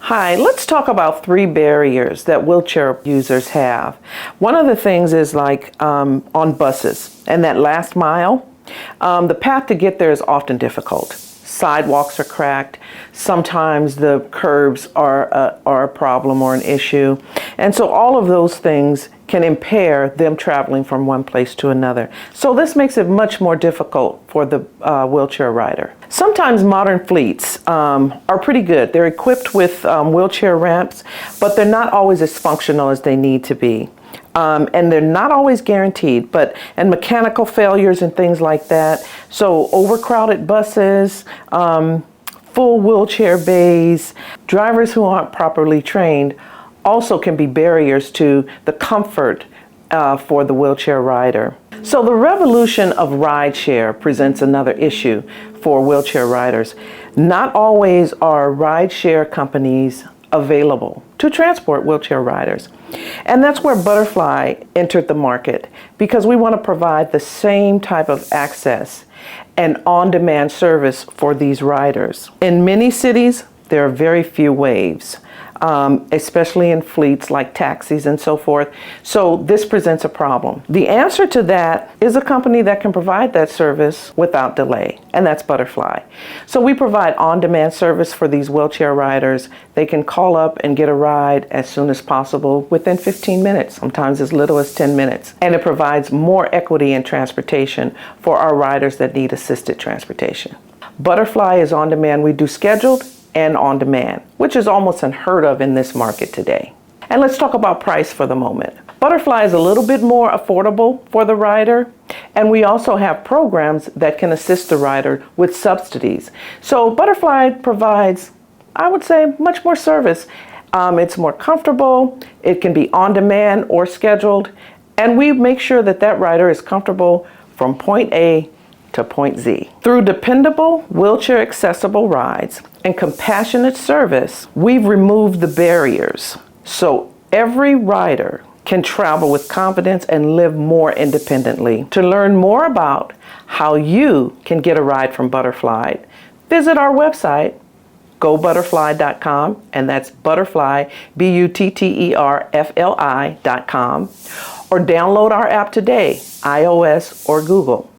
Hi, let's talk about 3 barriers that wheelchair users have. One of the things is like on buses and that last mile, the path to get there is often difficult. Sidewalks are cracked. Sometimes the curbs are a problem or an issue. And so all of those things can impair them traveling from one place to another. So this makes it much more difficult for the wheelchair rider. Sometimes modern fleets are pretty good. They're equipped with wheelchair ramps, but they're not always as functional as they need to be. And they're not always guaranteed, and mechanical failures and things like that. So overcrowded buses, full wheelchair bays, drivers who aren't properly trained also can be barriers to the comfort for the wheelchair rider. So the revolution of rideshare presents another issue for wheelchair riders. Not always are rideshare companies available to transport wheelchair riders. And that's where Butterfli entered the market, because we want to provide the same type of access and on-demand service for these riders. In many cities, there are very few waves, especially in fleets like taxis and so forth. So this presents a problem. The answer to that is a company that can provide that service without delay, and that's Butterfli. So we provide on-demand service for these wheelchair riders. They can call up and get a ride as soon as possible within 15 minutes, sometimes as little as 10 minutes. And it provides more equity in transportation for our riders that need assisted transportation. Butterfli is on demand. We do scheduled and on demand, which is almost unheard of in this market today. And let's talk about price for the moment. Butterfli is a little bit more affordable for the rider, and we also have programs that can assist the rider with subsidies. So Butterfli provides, I would say, much more service. It's more comfortable, it can be on demand or scheduled, and we make sure that that rider is comfortable from point A to point Z. Through dependable, wheelchair accessible rides and compassionate service, we've removed the barriers so every rider can travel with confidence and live more independently. To learn more about how you can get a ride from Butterfli, visit our website, gobutterfli.com, and that's Butterfli, Butterfli.com, or download our app today, iOS or Google.